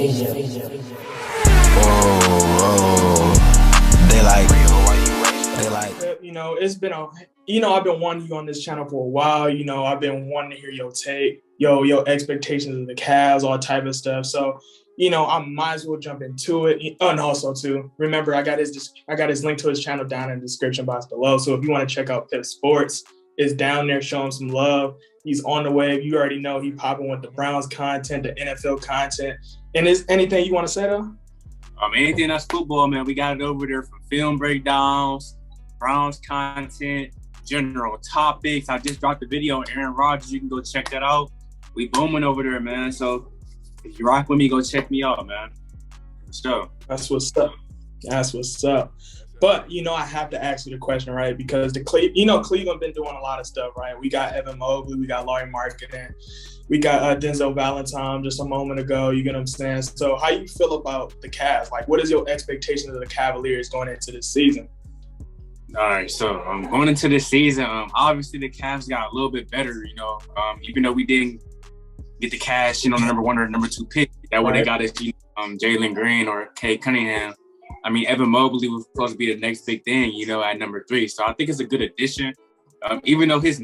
You know, it's been I've been wanting you on this channel for a while. You know, I've been wanting to hear your take, your expectations of the Cavs, all type of stuff. So, you know, I might as well jump into it. Oh, and also too, remember I got his link to his channel down in the description box below. So if you want to check out Pip Sports, it's down there. Show him some love. He's on the wave. You already know he popping with the Browns content, the NFL content. And is anything you want to say though? Anything that's football, man. We got it over there from film breakdowns, Browns content, general topics. I just dropped the video on Aaron Rodgers. You can go check that out. We booming over there, man. So if you rock with me, go check me out, man. So that's what's up. That's what's up. But, you know, I have to ask you the question, right? Because Cleveland been doing a lot of stuff, right? We got Evan Mobley, we got Larry Marketing, we got Denzel Valentine just a moment ago. You get what I'm saying? So how you feel about the Cavs? Like, what is your expectations of the Cavaliers going into this season? All right, so going into this season, obviously the Cavs got a little bit better, you know, even though we didn't get the cash, you know, the number 1 or number 2 pick. That would have got us, Jalen Green or Kay Cunningham. I mean, Evan Mobley was supposed to be the next big thing, you know, at number 3. So I think it's a good addition. Even though his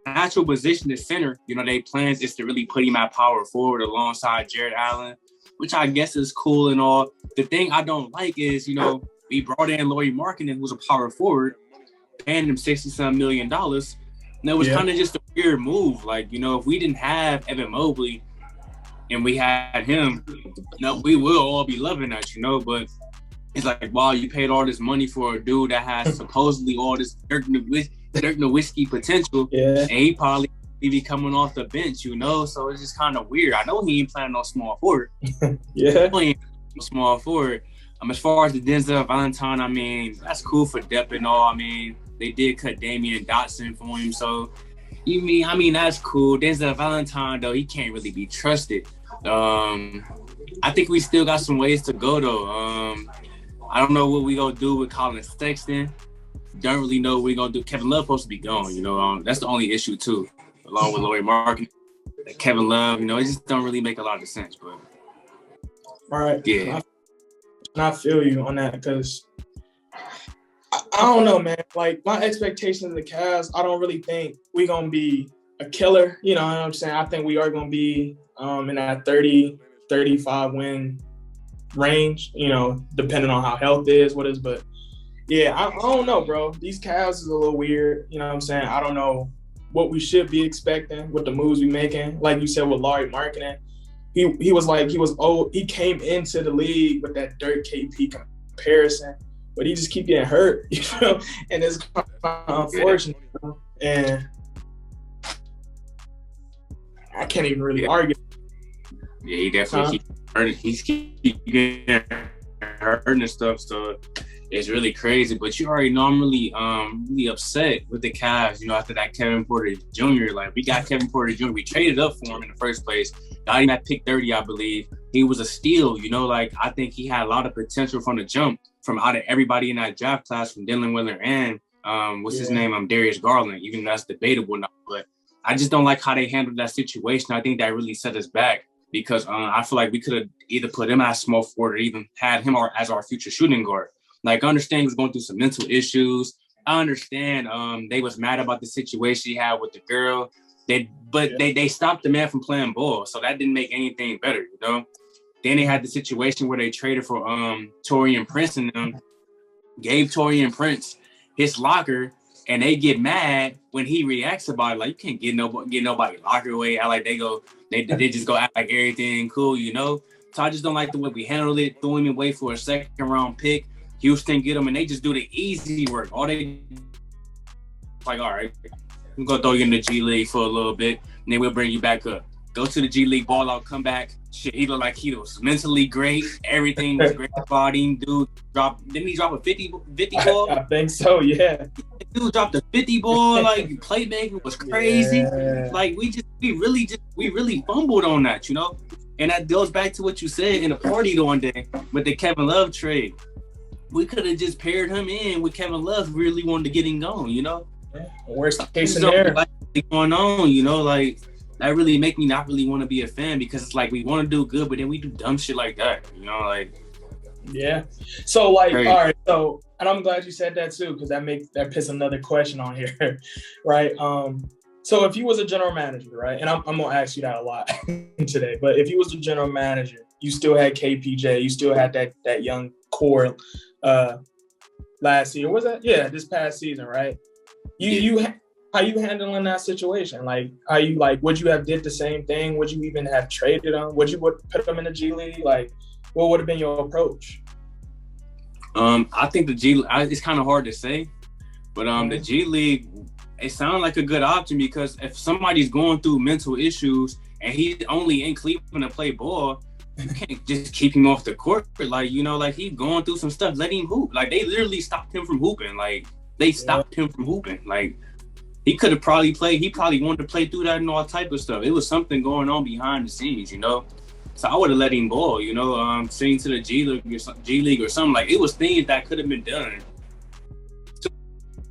natural position is center, you know, their plans is to really put him at power forward alongside Jared Allen, which I guess is cool and all. The thing I don't like is, you know, we brought in Lauri Markkanen, who's a power forward, paying him $60-some million. And it was kind of just a weird move. Like, you know, if we didn't have Evan Mobley and we had him, you know, we will all be loving that, you know, but it's like, wow, you paid all this money for a dude that has supposedly all this Dirk Nowitzki potential, and he probably be coming off the bench, you know? So it's just kind of weird. I know he ain't planning on small forward. Small forward. As far as the Denzel Valentine, I mean, that's cool for depth and all. I mean, they did cut Damian Dotson for him, so I mean, that's cool. Denzel Valentine, though, he can't really be trusted. I think we still got some ways to go, though. I don't know what we gonna do with Colin Sexton. Don't really know what we gonna do. Kevin Love supposed to be gone, you know. That's the only issue too, along with Lauri Markkanen. Kevin Love, you know, it just don't really make a lot of sense. But all right, yeah, I feel you on that because I don't know, man. Like my expectations of the Cavs, I don't really think we gonna be a killer. You know what I'm saying? I think we are gonna be in that 30-35 win range, you know, depending on how health is, what is, but yeah, I don't know, bro. These Cavs is a little weird, you know what I'm saying? I don't know what we should be expecting with the moves we making. Like you said with Lauri Markkanen, he came into the league with that Dirk KP comparison, but he just keep getting hurt, you know, and it's unfortunate, and I can't even really argue. Yeah, he definitely keeps hurting. He's getting hurt and stuff, so it's really crazy. But you already know I'm really upset with the Cavs, you know, after that Kevin Porter Jr. Like, we got Kevin Porter Jr. We traded up for him in the first place. Got him at pick 30, I believe. He was a steal, you know, like, I think he had a lot of potential from the jump from out of everybody in that draft class, from Dylan Willer and his name? Darius Garland, even though that's debatable now. But I just don't like how they handled that situation. I think that really set us back. Because I feel like we could have either put him as small forward or even had him as our future shooting guard. Like, I understand he was going through some mental issues. I understand they was mad about the situation he had with the girl. They stopped the man from playing ball, so that didn't make anything better, you know? Then they had the situation where they traded for Taurean Prince and gave Taurean Prince his locker, and they get mad when he reacts about it. Like, you can't get nobody locker away. Act like they just go act like everything cool, you know? So I just don't like the way we handled it. Threw him away for a second-round pick. Houston get him, and they just do the easy work. All they like, all right, we're going to throw you in the G League for a little bit, and then we'll bring you back up. Go to the G League, ball out, come back. Shit, he looked like he was mentally great. Everything was great about him. Dude, didn't he drop a 50 ball? I think so, yeah. Dude dropped a 50 ball. Like, playmaking was crazy. Yeah. Like, we really fumbled on that, you know? And that goes back to what you said in the party one day with the Kevin Love trade. We could have just paired him in with Kevin Love. Really wanted to get him going, you know? Yeah. Worst case scenario. Like, going on, you know, like, that really make me not really want to be a fan, because it's like we want to do good, but then we do dumb shit like that, you know, like. Yeah. So like, Crazy. all right. So, and I'm glad you said that too, because that puts another question on here, right? So if you was a general manager, right, and I'm gonna ask you that a lot today, but if you was a general manager, you still had KPJ, you still had that young core, last year. Was that? Yeah, this past season, right? How you handling that situation? Like, how you like? Would you have did the same thing? Would you even have traded them? Would you put them in the G League? Like, what would have been your approach? I think it's kind of hard to say, but the G League, it sounds like a good option, because if somebody's going through mental issues and he's only in Cleveland to play ball, you can't just keep him off the court. Like, you know, like he's going through some stuff, let him hoop. Like, they literally stopped him from hooping. Like, they stopped him from hooping. Like, he could have probably played. He probably wanted to play through that and all type of stuff. It was something going on behind the scenes, you know. So I would have let him ball, you know, send to the G League or something. Like, it was things that could have been done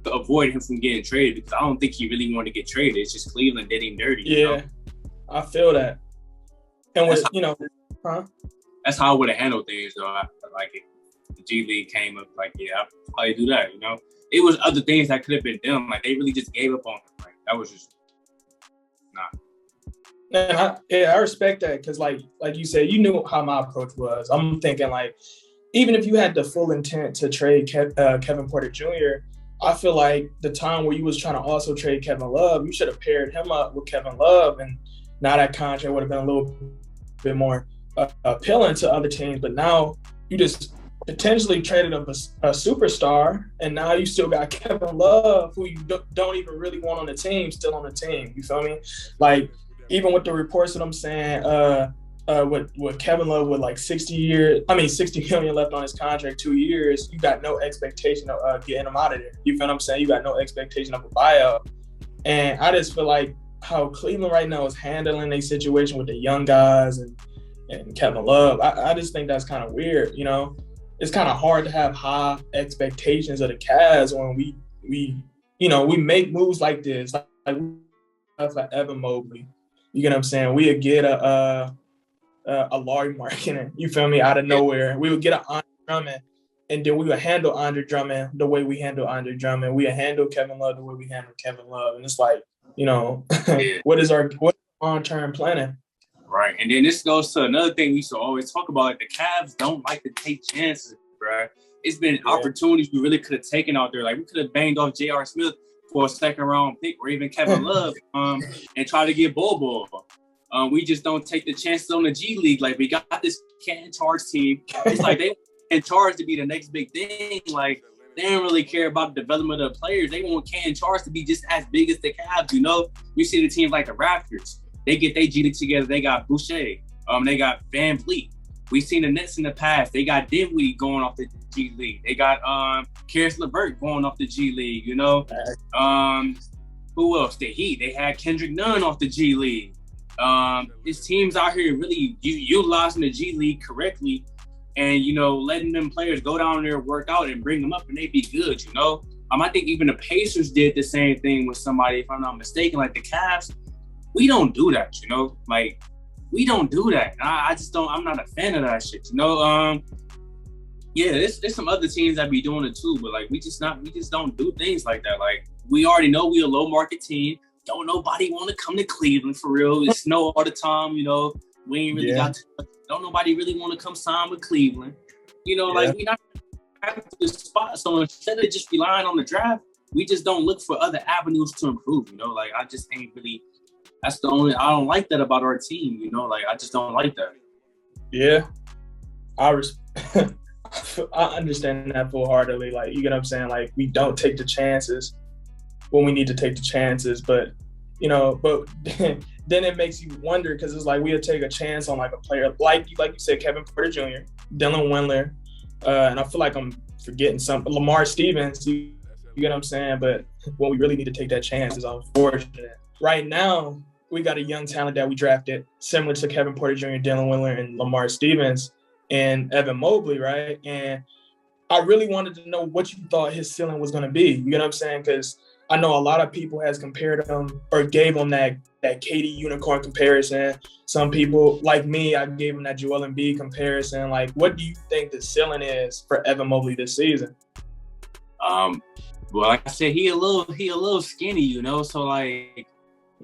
to avoid him from getting traded, because I don't think he really wanted to get traded. It's just Cleveland did him dirty. Yeah, you know? I feel that. And with, you know, that's how I would have handled things, though. Like, if the G League came up, like, yeah, I'd probably do that, you know. It was other things that could have been done. Like, they really just gave up on him. Like, that was just nah. And I respect that, because like you said, you knew how my approach was. I'm thinking, like, even if you had the full intent to trade Kevin Porter Jr., I feel like the time where you was trying to also trade Kevin Love, you should have paired him up with Kevin Love, and now that contract would have been a little bit more appealing to other teams. But now you just potentially traded up a superstar, and now you still got Kevin Love, who you don't even really want on the team, still on the team. You feel me? Like, even with the reports that I'm saying, with Kevin Love with like 60 million left on his contract, 2 years, you got no expectation of getting him out of there. You feel what I'm saying? You got no expectation of a buyout. And I just feel like how Cleveland right now is handling a situation with the young guys and Kevin Love, I just think that's kind of weird, you know? It's kind of hard to have high expectations of the Cavs when we make moves like this, like Evan Mobley. You get what I'm saying? We would get a Larry Markkinen, you feel me, out of nowhere. We would get an Andre Drummond, and then we would handle Andre Drummond the way we handle Andre Drummond. We would handle Kevin Love the way we handle Kevin Love. And it's like, you know, what is our long-term planning? Right. And then this goes to another thing we used to always talk about. Like, the Cavs don't like to take chances, bro. It's been opportunities we really could have taken out there. Like, we could have banged off J.R. Smith for a second-round pick, or even Kevin Love, and try to get Bobo. We just don't take the chances on the G League. Like, we got this can't charge team. It's like they can't charge to be the next big thing. Like, they don't really care about the development of the players. They want can't charge to be just as big as the Cavs, you know? You see the teams like the Raptors. They get their G League together. They got Boucher. They got Van Vliet. We've seen the Nets in the past. They got Dinwiddie going off the G League. They got Karis LeVert going off the G League, you know? Who else? The Heat. They had Kendrick Nunn off the G League. It's teams out here really utilizing the G League correctly, and, you know, letting them players go down there, work out, and bring them up, and they be good, you know? I think even the Pacers did the same thing with somebody, if I'm not mistaken. Like, the Cavs, we don't do that, you know? Like, we don't do that. I just don't, I'm not a fan of that shit, you know? Yeah, there's some other teams that be doing it too, but, like, we just don't do things like that. Like, we already know we a low market team. Don't nobody want to come to Cleveland for real. It snow all the time, you know. We ain't really got to, don't nobody really want to come sign with Cleveland. You know, like, we not have the spot. So instead of just relying on the draft, we just don't look for other avenues to improve, you know. Like, I just ain't really, that's the only, I don't like that about our team, you know. Like, I just don't like that. Yeah. I understand that full-heartedly. Like, you get what I'm saying? Like, we don't take the chances when we need to take the chances, but, you know, but then it makes you wonder, because it's like we'll take a chance on, like, a player like you said, Kevin Porter Jr., Dylan Windler, and I feel like I'm forgetting some, Lamar Stevens, you get what I'm saying? But when we really need to take that chance is unfortunate. Right now, we got a young talent that we drafted, similar to Kevin Porter Jr., Dylan Windler, and Lamar Stevens, and Evan Mobley, right? And I really wanted to know what you thought his ceiling was going to be. You know what I'm saying? Because I know a lot of people has compared him or gave him that KD unicorn comparison. Some people, like me, I gave him that Joel Embiid comparison. Like, what do you think the ceiling is for Evan Mobley this season? Well, like I said, he a little skinny, you know. So like,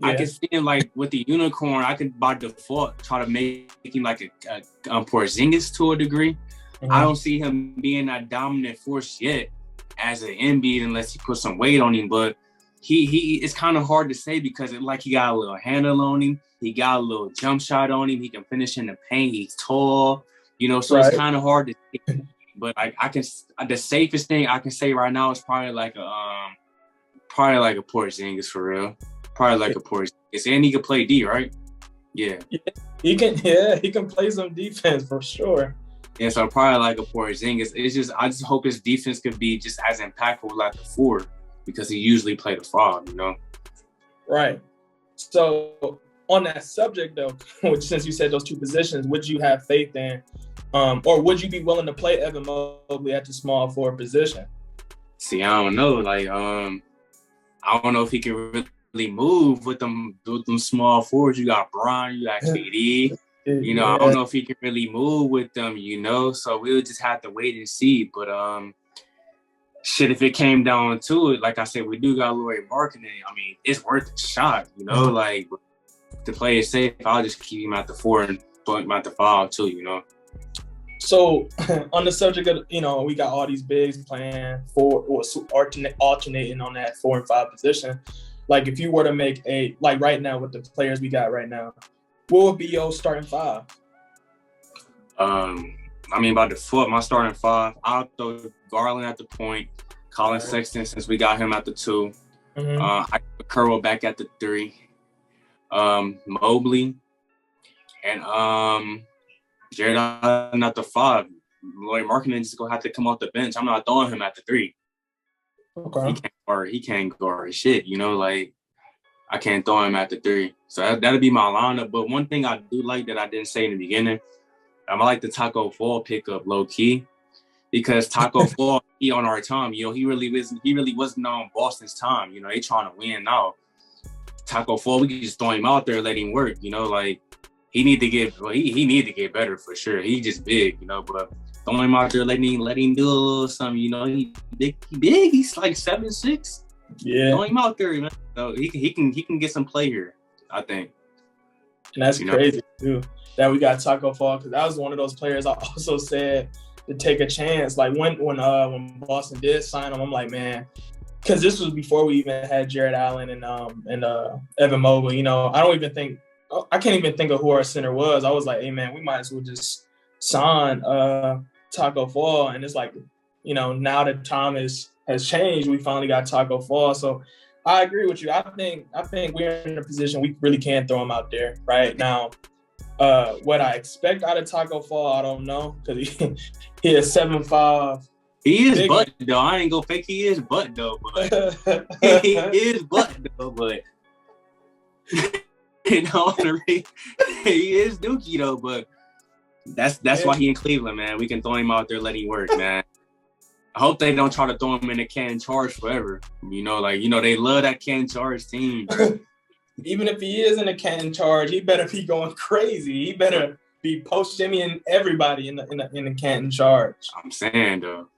yeah. I can see him like with the unicorn. I could by default try to make him like a Porzingis to a degree. Mm-hmm. I don't see him being that dominant force yet as an Embiid unless he puts some weight on him. But he it's kind of hard to say because he got a little handle on him. He got a little jump shot on him. He can finish in the paint. He's tall, you know. So It's kind of hard to say. But the safest thing I can say right now is probably like a Porzingis for real. Probably like a Porzingis, and he can play D, right? Yeah. He can play some defense for sure. And so probably like a Porzingis. I just hope his defense could be just as impactful like the 4 because he usually played the 5, you know. Right. So on that subject though, which since you said those 2 positions, would you have faith in? Or would you be willing to play Evan Mobley at the small forward position? See, I don't know. Like, I don't know if he can really move with them small forwards. You got Bron, you got KD. You know, I don't know if he can really move with them, you know. So we'll just have to wait and see. But if it came down to it, like I said, we do got Lauri Markkanen. I mean, it's worth a shot, you know. Like, to play it safe, I'll just keep him at the 4 and put him at the 5 too, you know. So on the subject of, you know, we got all these bigs playing alternating on that 4 and 5 position. Like if you were to make right now with the players we got right now, what would be your starting 5? I mean, by default, my starting 5, I'll throw Garland at the point, Colin Sexton since we got him at the 2. Mm-hmm. I put Curl back at the 3. Mobley and Jared Allen at the 5. Lauri Markkanen just gonna have to come off the bench. I'm not throwing him at the 3. Okay. He can't guard shit, you know, like I can't throw him at the 3. So that'll be my lineup. But one thing I do like that I didn't say in the beginning, I like the Taco Fall pickup low key. Because Taco Fall, he on our time, you know, he really wasn't on Boston's time. You know, they trying to win now. Taco Fall, we can just throw him out there, let him work, you know, like he need to get better for sure. He just big, you know, but throwing him out there, let him do a little something, you know. He big. He's like 7'6". Yeah. Throw him out there, man. So he can get some play here, I think. And that's crazy too that we got Taco Fall because that was one of those players I also said to take a chance. Like when Boston did sign him, I'm like, man, because this was before we even had Jared Allen and Evan Mobley. You know, I can't even think of who our center was. I was like, hey, man, we might as well just sign Taco Fall. And it's like, you know, now that time has changed, we finally got Taco Fall. So I agree with you. I think we're in a position we really can throw him out there right now. What I expect out of Taco Fall, I don't know, because he is 7'5". He is butt though. I ain't gonna fake he is butt though, but he is butt though, but you know, he is dookie though, but that's why he in Cleveland, man. We can throw him out there, let him work, man. I hope they don't try to throw him in a can charge forever. You know, like, you know, they love that can charge team. Even if he is in a can charge, he better be going crazy. He better be post-shimmying everybody in the Canton charge. I'm saying though,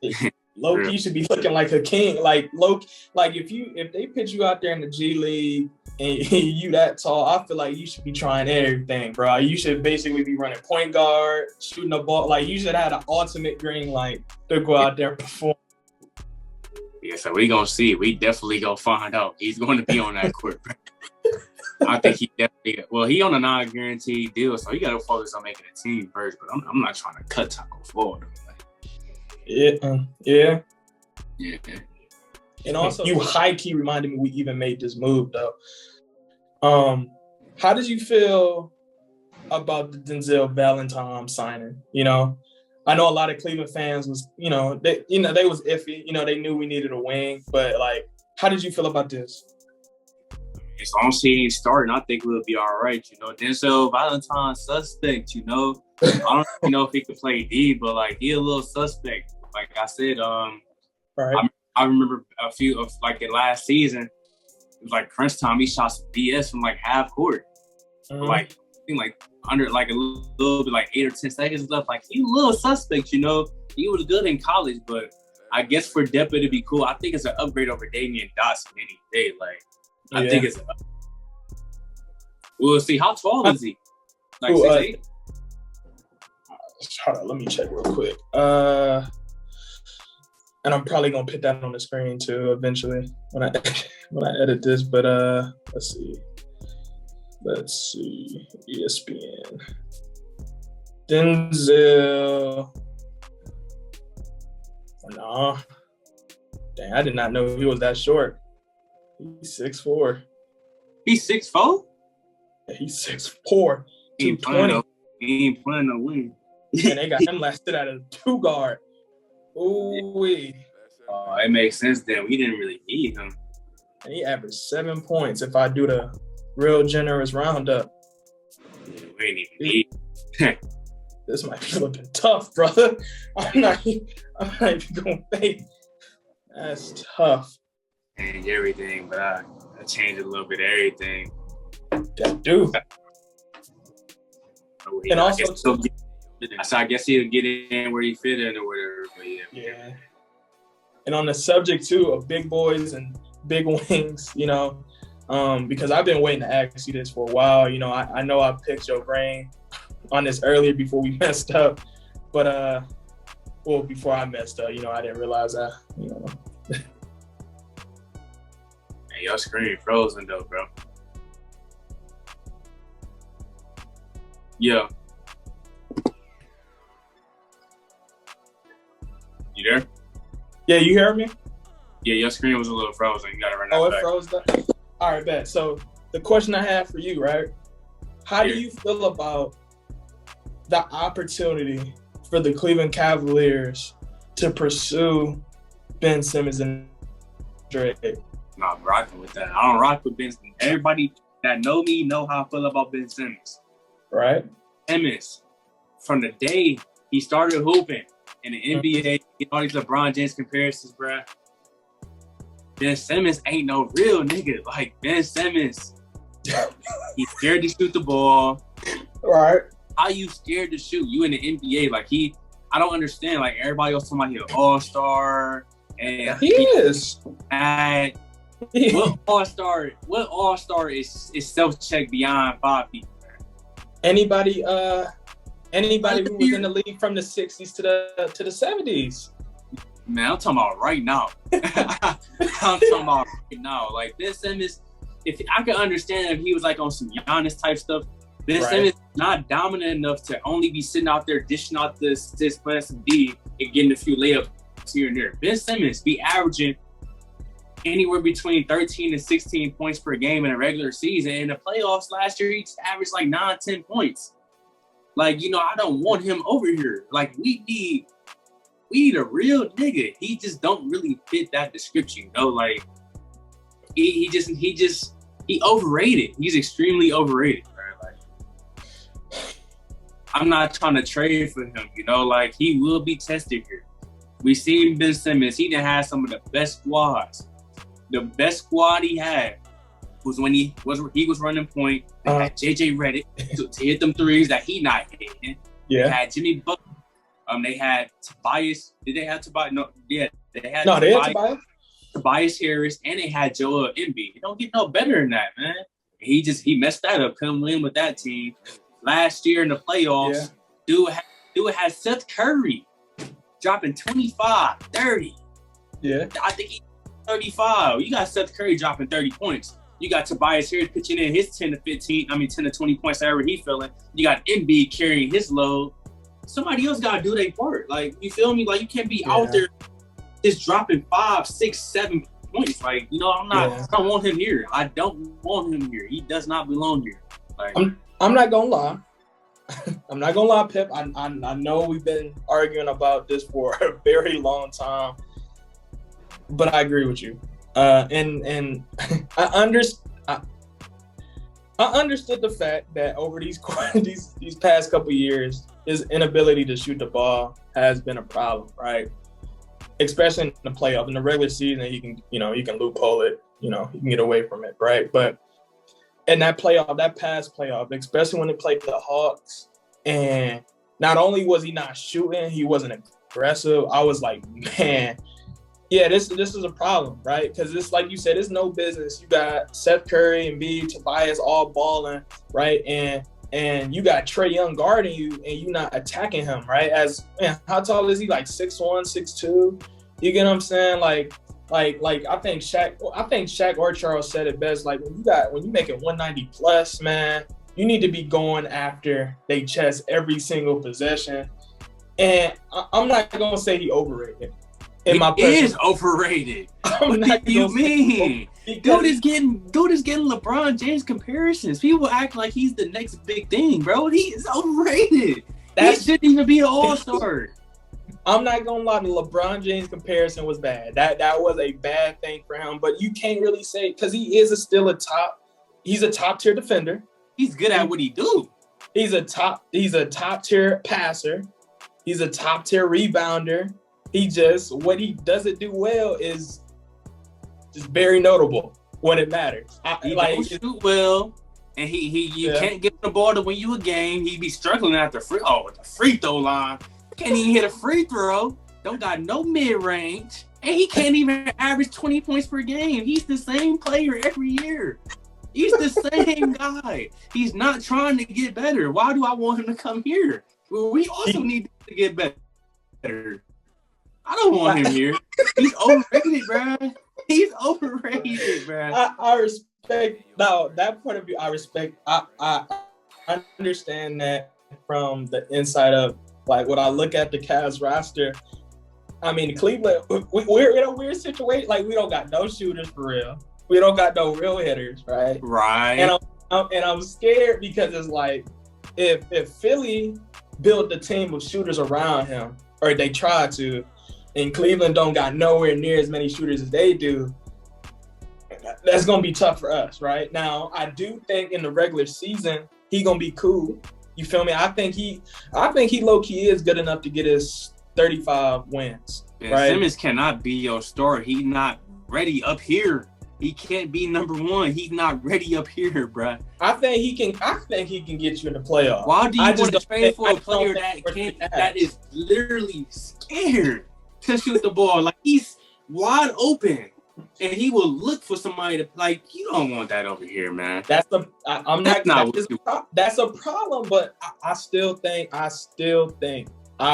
Loki should be looking like a king. Like Loki, like if they pitch you out there in the G League and you that tall, I feel like you should be trying everything, bro. You should basically be running point guard, shooting the ball. Like you should have the ultimate green light to go out there and perform. Yeah, so we gonna see. We definitely gonna find out. He's going to be on that court. I think he definitely. Well, he on a non-guaranteed deal, so he got to focus on making a team first. But I'm not trying to cut Taco Fall. Yeah. And also, you high key reminded me we even made this move though. How did you feel about the Denzel Valentine signing? You know, I know a lot of Cleveland fans was, they was iffy. You know, they knew we needed a wing, but like, how did you feel about this? As long as he ain't starting, I think we'll be all right. You know, Denzel Valentine suspect. You know, I don't even know if he could play D, but like he a little suspect. Like I said, right. I remember a few of like in last season, it was like crunch time. He shot some BS from like half court, like I think like under like a little bit like 8 or 10 seconds left. Like he's a little suspect, you know. He was good in college, but I guess for Depa to be cool, I think it's an upgrade over Damian Dotson any day. Like I think it's. We'll see. How tall is he? Like 6'8"? Hold on, let me check real quick. And I'm probably gonna put that on the screen too eventually when I edit this. But let's see, ESPN, Denzel. No, dang, I did not know he was that short. He's 6'4". He's 6'4"? Yeah, he's 6'4". He ain't playing no wing. And they got him lasted at a 2 guard. Ooh, it makes sense then. We didn't really need him. And he averaged 7 points if I do the real generous roundup. Yeah, we ain't even need. This might be looking tough, brother. I'm not even gonna fake. That's tough. Change everything, but I changed a little bit of everything. That do. And also, I guess he'll get in where he fit in or whatever. But yeah. And on the subject too of big boys and big wings, you know, because I've been waiting to ask you this for a while. You know, I know I picked your brain on this earlier before we messed up, but before I messed up, you know, I didn't realize that. You know. Man, your screen frozen though, bro. Yeah. You there? Yeah, you hear me? Yeah, your screen was a little frozen. You gotta run that back. It froze that? All right, bet. So the question I have for you, right? How do you feel about the opportunity for the Cleveland Cavaliers to pursue Ben Simmons and Drake? Nah, I'm rocking with that. I don't rock with Ben Simmons. Everybody that know me know how I feel about Ben Simmons. Right? Simmons, from the day he started hooping in the NBA, all these LeBron James comparisons, bruh. Ben Simmons ain't no real nigga. Like, Ben Simmons, he's scared to shoot the ball. Right. How you scared to shoot? You in the NBA. Like, I don't understand. Like, everybody else talking about he's an all-star. And he is. And what all-star is self-check beyond 5 people? Anybody who was in the league from the 60s to the 70s. Man, I'm talking about right now. I'm talking about right now. Like, Ben Simmons, if I could understand if he was like on some Giannis type stuff, Ben Simmons not dominant enough to only be sitting out there dishing out the assists, playing some D, and getting a few layups here and there. Ben Simmons be averaging anywhere between 13 and 16 points per game in a regular season. In the playoffs last year, he averaged like 9, 10 points. Like, you know, I don't want him over here. Like, we need a real nigga. He just don't really fit that description, you know? Like, he overrated. He's extremely overrated, right? Like, I'm not trying to trade for him, you know? Like, he will be tested here. We seen Ben Simmons. He done had some of the best squads. The best squad he had was when he was running point. They had JJ Redick to hit them threes that he not hitting. Yeah. They had Jimmy Butler. They had Tobias. Did they have Tobias? No. Yeah. They had Tobias. Tobias Harris, and they had Joel Embiid. It don't get no better than that, man. He messed that up. Couldn't win with that team. Last year in the playoffs, dude had Seth Curry dropping 25, 30. Yeah. I think he 35. You got Seth Curry dropping 30 points. You got Tobias Harris pitching in his 10 to 20 points, however he feeling. You got Embiid carrying his load. Somebody else got to do their part. Like, you feel me? Like, you can't be out there just dropping 5, 6, 7 points. Like, you know, I don't want him here. I don't want him here. He does not belong here. Like, I'm not going to lie. I'm not going to lie, Pip. I know we've been arguing about this for a very long time. But I agree with you, and I understood the fact that over these past couple of years, his inability to shoot the ball has been a problem, right? especially in the playoff. In the regular season, he can loophole it. He can get away from it, right? But in that playoff, that past playoff, especially when they played the Hawks, and not only was he not shooting, he wasn't aggressive. I was like, man, yeah, this is a problem, right? Because it's like you said, it's no business. You got Seth Curry and B, Tobias all balling, right? And you got Trae Young guarding you, and you not attacking him, right? How tall is he? Like 6'1", 6'2"? You get what I'm saying? Like I think Shaq or Charles said it best. Like when you make it 190 plus, man, you need to be going after they chest every single possession. And I'm not gonna say he overrated. He is overrated. What do you mean? Dude is getting LeBron James comparisons. People act like he's the next big thing, bro. He is overrated. He shouldn't even be an all-star. I'm not gonna lie, the LeBron James comparison was bad. That was a bad thing for him. But you can't really say, because he is still he's a top tier defender. He's good at what he do. He's a top tier passer. He's a top tier rebounder. What he doesn't do well is just very notable when it matters. He don't shoot well, and you can't get the ball to win you a game. He be struggling at the free throw line. Can't even hit a free throw. Don't got no mid range, and he can't even average 20 points per game. He's the same player every year. He's the same guy. He's not trying to get better. Why do I want him to come here? Well, we also need to get better. I don't want him here. He's overrated, bro. He's overrated, bro. I respect that point of view. I respect. I understand that from the inside of, like, when I look at the Cavs roster. I mean, Cleveland, we're in a weird situation. Like, we don't got no shooters for real. We don't got no real hitters, right? Right. And I'm scared because it's like, if Philly built the team of shooters around him, or they try to, and Cleveland don't got nowhere near as many shooters as they do, that's going to be tough for us, right? Now, I do think in the regular season, he going to be cool. You feel me? I think he low-key is good enough to get his 35 wins, right? Simmons cannot be your star. He's not ready up here. He can't be number one. He's not ready up here, bro. I think he can get you in the playoffs. Why do you want to trade for a player that is literally scared to shoot the ball? Like, he's wide open, and he will look for somebody to, like, you don't want that over here, man. That's a problem, but I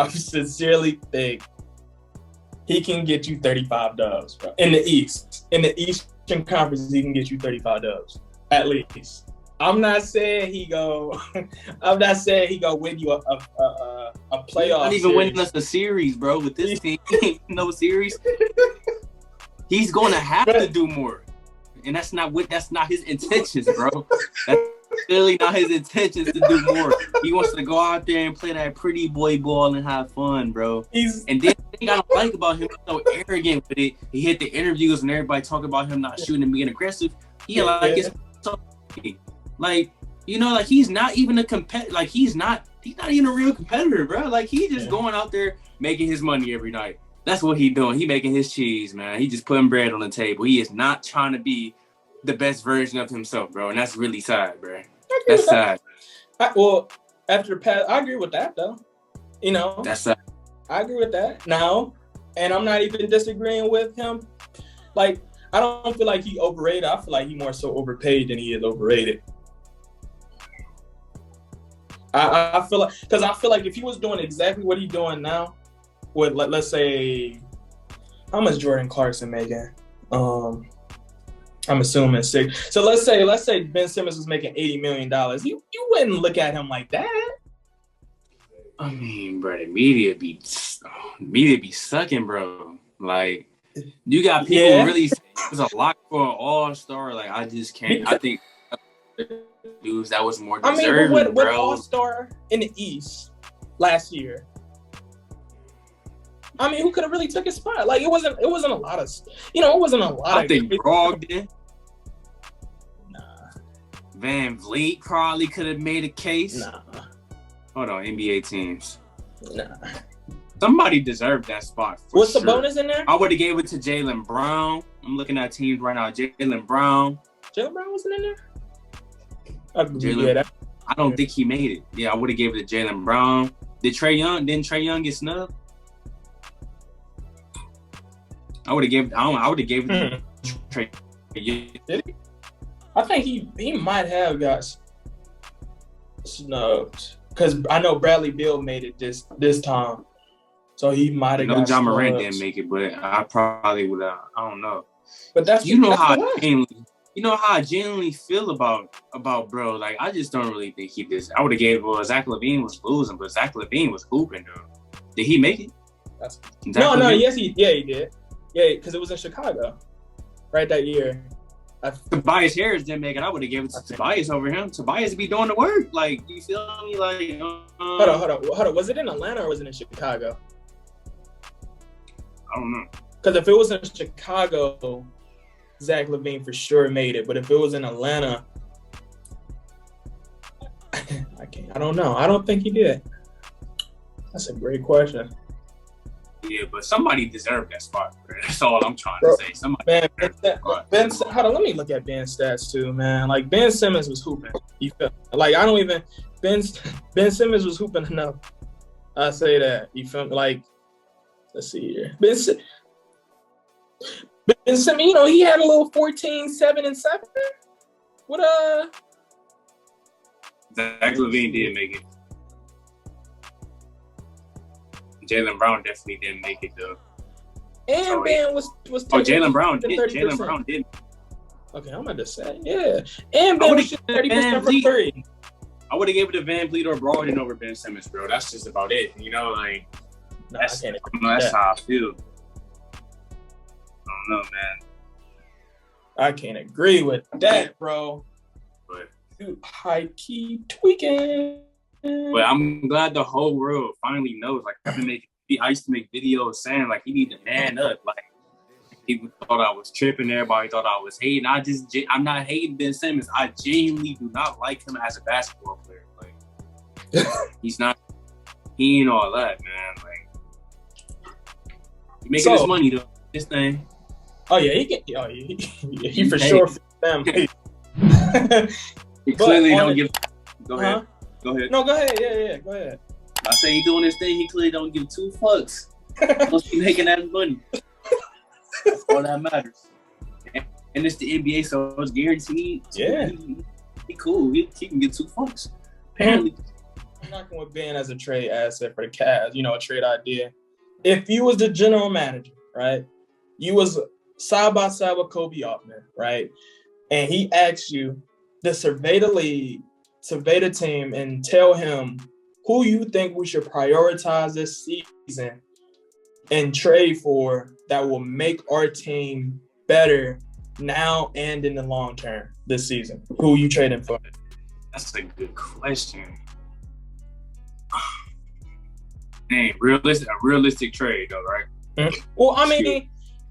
sincerely think he can get you 35 dubs, bro. In the East. In the Eastern Conference, he can get you 35 dubs, at least. I'm not saying he go win you a playoff. Not even winning us a series, bro. With this team, no series. He's going to have to do more, and that's not his intentions, bro. That's really not his intentions to do more. He wants to go out there and play that pretty boy ball and have fun, bro. And then the thing I don't like about him, he's so arrogant with it. He hit the interviews and everybody talking about him not shooting and being aggressive. It's like, you know, like, he's not even a competitor. Like, he's not even a real competitor, bro. Like, he's just going out there making his money every night. That's what he doing. He making his cheese, man. He just putting bread on the table. He is not trying to be the best version of himself, bro. And that's really sad, bro. That's sad. After the past, I agree with that, though. You know, that's sad. I agree with that now, and I'm not even disagreeing with him. Like, I don't feel like he overrated. I feel like he more so overpaid than he is overrated. I feel like if he was doing exactly what he's doing now, with, let's say, how much Jordan Clarkson making? I'm assuming 6. So let's say Ben Simmons was making $80 million. You wouldn't look at him like that. I mean, bro, the media be sucking, bro. Like, you got people really saying it's a lot for an all-star. Like, I just can't. I think dudes that was more deserving, what all-star in the East last year? I mean, who could have really took his spot? Like, it wasn't a lot of, it wasn't a lot. I think Brogdon. Nah. Van Vliet probably could have made a case. Nah. Hold on, NBA teams. Nah. Somebody deserved that spot. What's the bonus in there? I would have gave it to Jaylen Brown. I'm looking at teams right now. Jaylen Brown. Jaylen Brown wasn't in there? I don't think he made it. Yeah, I would have gave it to Jaylen Brown. Didn't Trae Young get snubbed? I would have gave it to Trae Young. Did he? I think he might have got snubbed. Because I know Bradley Beal made it this time. So he might have got John snubbed. Morant didn't make it, but I probably would have. I don't know. But that's how I genuinely feel about bro. Like, I just don't really think he did. I would have gave it. Zach LaVine was losing, but Zach LaVine was hooping though. Did he make it? Yes, he did. Yeah, because it was in Chicago, right that year. Tobias Harris didn't make it. I would have given it to Tobias over him. Tobias be doing the work. Like, you feel me? Like, hold on. Was it in Atlanta or was it in Chicago? I don't know. Because if it was in Chicago, Zach LaVine for sure made it. But if it was in Atlanta, I don't know. I don't think he did. That's a great question. Yeah, but somebody deserved that spot. Bro. That's all I'm trying to say. Somebody. Hold on. Let me look at Ben's stats too, man. Like, Ben Simmons was hooping. You feel like I don't even Ben Simmons was hooping enough. I say that. You feel like. Let's see here. Ben Simmons, you know, he had a little 14, 7, and 7. What Zach LaVine did make it. Jaylen Brown definitely didn't make it though. And Ben was Jaylen Brown did. Jaylen Brown did. Okay, I'm about to say, yeah. And Ben was 30% for 3. I would have gave it to Van Vliet or Brogdon over Ben Simmons, bro. That's just about it. You know, like that's how I feel. I don't know, man. I can't agree with that, bro. But you high key tweaking. But I'm glad the whole world finally knows. Like, I used to make videos saying like he need to man up. Like, people thought I was tripping. Everybody thought I was hating. I'm not hating Ben Simmons. I genuinely do not like him as a basketball player. Like, he's not. He ain't all that, man. Like, he making his money though. This thing. Oh yeah, he can. Oh, he for sure for them. He clearly don't give. Go ahead. Go ahead. No, go ahead. Yeah, go ahead. I say he doing this thing. He clearly don't give 2 fucks. Must be making that money. That's all that matters. And it's the NBA, so it's guaranteed. Yeah. He cool. He can get 2 fucks. Apparently. I'm not going with Ben as a trade asset for the Cavs. You know, a trade idea. If you was the general manager, right? You was side by side with Kobe Altman, right? And he asked you to survey the league, survey the team, and tell him who you think we should prioritize this season and trade for that will make our team better now and in the long term this season. Who you trading for? That's a good question. Dang, a realistic trade though, right? Mm-hmm. Well, I mean,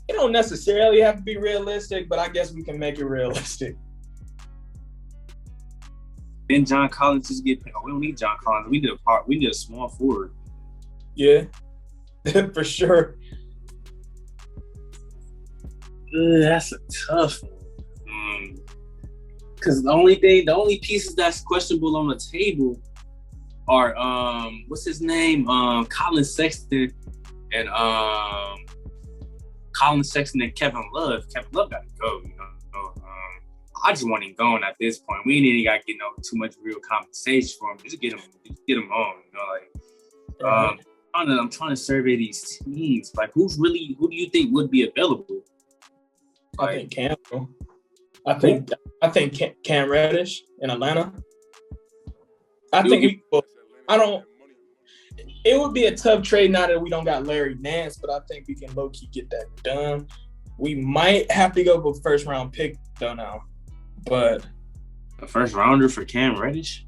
it don't necessarily have to be realistic, but I guess we can make it realistic. Then John Collins just get paid. We don't need John Collins. We need a small forward. Yeah, for sure. That's a tough one. Because the only pieces that's questionable on the table are what's his name? Colin Sexton and Kevin Love. Kevin Love got to go. You know. I just want him going at this point. We ain't even got to get too much real compensation for him. Just get him on. You know, like I'm trying to survey these teams. Like, who do you think would be available? Like, I think Campbell. I think Cam Reddish in Atlanta. It would be a tough trade now that we don't got Larry Nance, but I think we can low-key get that done. We might have to go with first round pick though now. But a first rounder for Cam Reddish?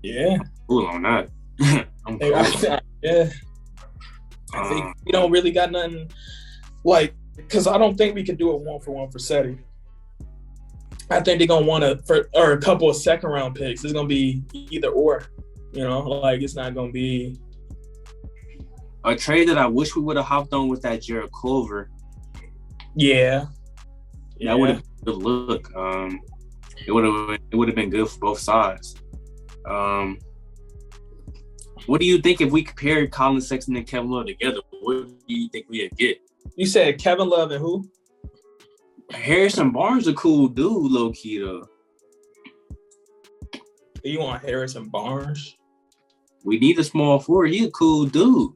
Yeah. I'm cool on that. I'm cool. Yeah. I think we don't really got nothing like, because I don't think we can do it 1-for-1 for Seti. I think they're gonna want a couple of second round picks. It's gonna be either or, you know, like it's not gonna be A trade that I wish we would have hopped on was that Jared Culver. Yeah. That would have been a good look. It would have been good for both sides. What do you think if we compared Colin Sexton and Kevin Love together? What do you think we'd get? You said Kevin Love and who? Harrison Barnes a cool dude, low key though. You want Harrison Barnes? We need a small forward. He a cool dude.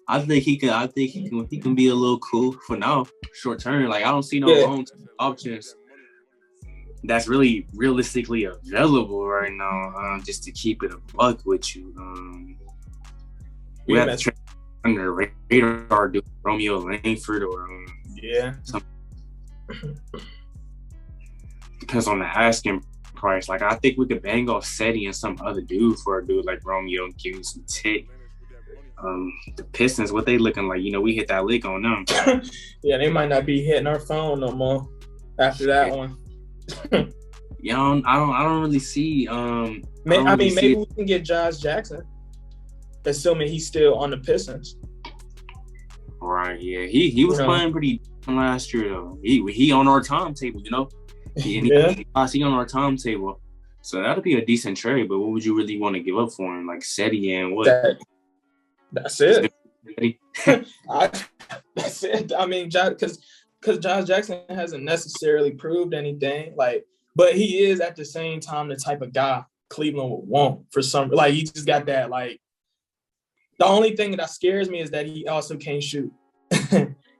I think he can be a little cool for now, short term. Like I don't see no long options that's really realistically available right now. Just to keep it a buck with you, we have to try under the radar do Romeo Langford or something. Depends on the asking price. Like I think we could bang off Seti and some other dude for a dude like Romeo and give you some tick. The Pistons, what they looking like? You know, we hit that lick on them. Yeah, they might not be hitting our phone no more after that one. Yeah, I don't really see. Maybe we can get Josh Jackson, assuming he's still on the Pistons. Right. Yeah, he was playing pretty last year though. He on our timetable, you know. He on our timetable, so that'll be a decent trade. But what would you really want to give up for him? Like Seti and what? That's it. That's it. I mean, because Josh Jackson hasn't necessarily proved anything. Like, but he is at the same time the type of guy Cleveland would want for some. Like, he just got that. Like, the only thing that scares me is that he also can't shoot,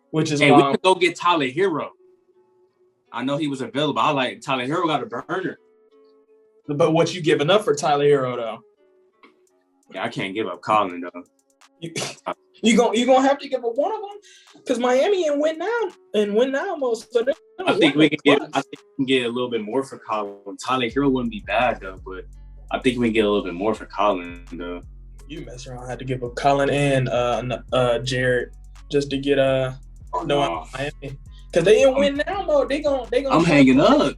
which is why we could go get Tyler Hero. I know he was available. I like Tyler Hero got a burner. But what you giving up for Tyler Hero though? Yeah, I can't give up Colin though. You gonna have to give up one of them because Miami and win now most of them. I think we can get a little bit more for Colin. Tyler Hero wouldn't be bad though, but I think we can get a little bit more for Colin though. You mess around, had to give up Colin and Jared just to get Miami because they didn't win now, bro. They gonna. I'm hanging up.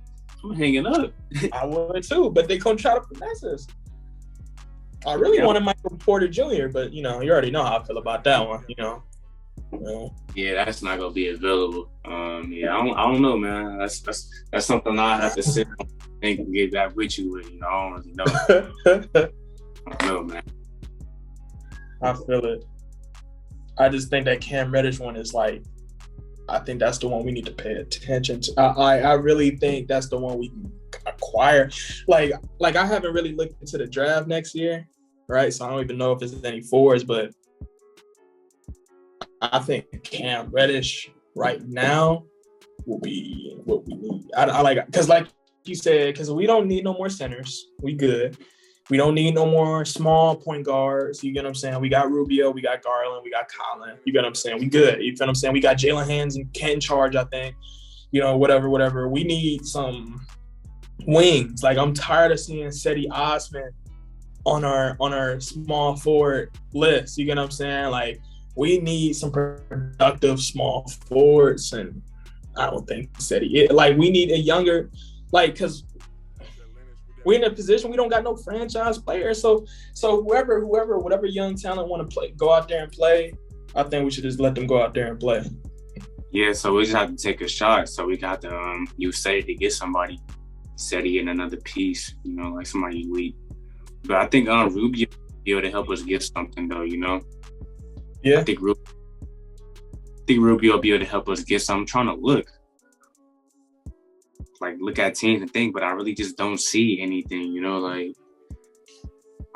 I would too, but they gonna try to finesse us. I really wanted Michael Porter Jr., but you already know how I feel about that one. Yeah, that's not gonna be available. I don't know, man. That's something I have to sit and think and get back with you with. I don't really know. I don't know, man. I feel it. I just think that Cam Reddish one is like, I think that's the one we need to pay attention to. I really think that's the one we can acquire. Like I haven't really looked into the draft next year, right? So I don't even know if there's any fours, but I think Cam Reddish right now will be what we need. I like, because like you said, because we don't need no more centers. We good. We don't need no more small point guards. You get what I'm saying? We got Rubio, we got Garland, we got Colin. You get what I'm saying? We good. You feel what I'm saying? We got Jalen Hands and Ken Charge, I think. Whatever. We need some wings. Like, I'm tired of seeing Seti Osman on our small forward list. You get what I'm saying? Like, we need some productive small forwards, and I don't think Seti. We need a younger, because we're in a position we don't got no franchise players. So whatever young talent want to play, go out there and play. I think we should just let them go out there and play. Yeah, so we just have to take a shot. So we got to use Seti to get somebody, Seti in another piece, like somebody elite. But I think Rubio will be able to help us get something though, Yeah. I think Rubio will be able to help us get something. I'm trying to look at teams and think, but I really just don't see anything,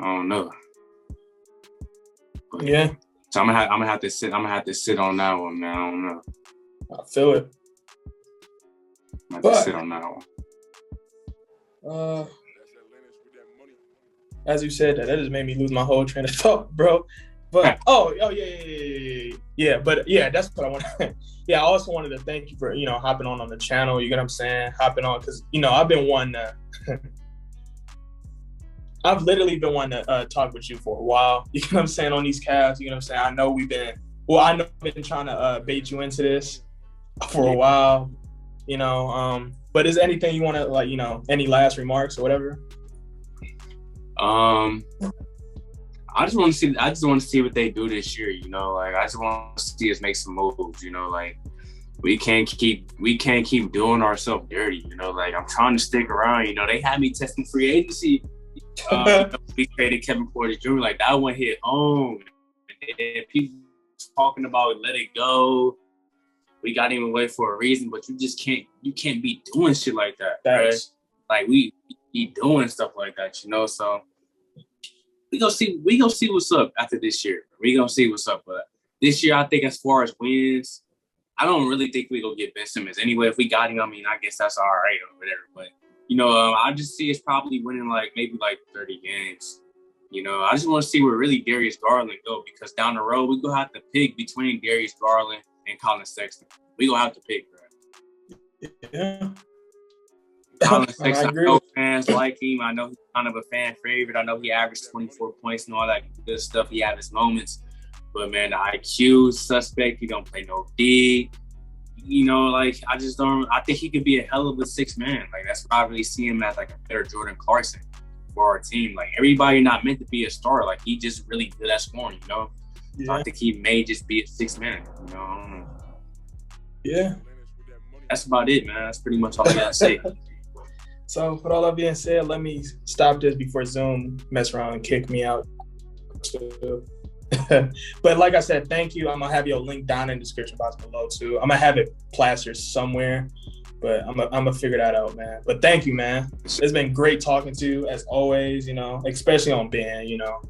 I don't know. But, yeah. So I'm gonna have to sit on that one, man. I don't know. I feel it. I'm gonna have to sit on that one. As you said that just made me lose my whole train of thought, bro. But yeah. But yeah, that's what I want. Yeah, I also wanted to thank you for hopping on the channel. You get what I'm saying? Hopping on because I've been wanting to. I've literally been wanting to talk with you for a while. You know what I'm saying on these Cavs. You know what I'm saying? I know I've been trying to bait you into this for a while. But is there anything you want to any last remarks or whatever? I just want to see what they do this year. You know, like I just want to see us make some moves. You know, like we can't keep doing ourselves dirty. You know, like I'm trying to stick around. You know, they had me testing free agency. We traded Kevin Porter Jr. Like that one hit home. And people talking about let it go. We got him away for a reason, but you can't be doing shit like that. Right? Like we be doing stuff like that, you know. So we gonna see what's up after this year. We gonna see what's up. But this year, I think as far as wins, I don't really think we gonna get Ben Simmons. Anyway, if we got him, I mean, I guess that's all right or whatever. But you know, I just see us probably winning maybe 30 games. You know, I just want to see where really Darius Garland go, because down the road we gonna have to pick between Darius Garland and Colin Sexton. We gonna have to pick, bro. Yeah. Colin Sexton, I know fans like him. I know he's kind of a fan favorite. I know he averaged 24 points and all that good stuff. He had his moments. But, man, the IQ suspect. He don't play no D. You know, like, I think he could be a hell of a sixth man. Like, that's why I really see him as, like, a better Jordan Clarkson for our team. Like, everybody not meant to be a star. Like, he just really good at scoring, you know? Yeah. So I think he may just be a sixth man, you know? I don't know. Yeah. That's about it, man. That's pretty much all I got to say. So, with all that being said, let me stop this before Zoom mess around and kick me out. But like I said, thank you. I'm going to have your link down in the description box below, too. I'm going to have it plastered somewhere, but I'm going to figure that out, man. But thank you, man. It's been great talking to you, as always, you know, especially on Ben, you know.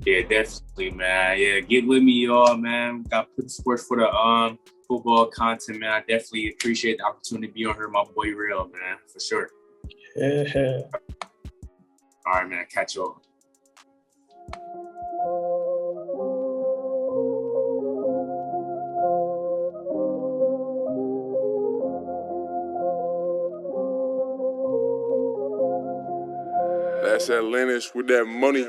Yeah, definitely, man. Yeah, get with me, y'all, man. Got to put the sports for the football content, man. I definitely appreciate the opportunity to be on here, my boy Real, man, for sure. Yeah. All right, man. Catch y'all. That's Atlantis with that money.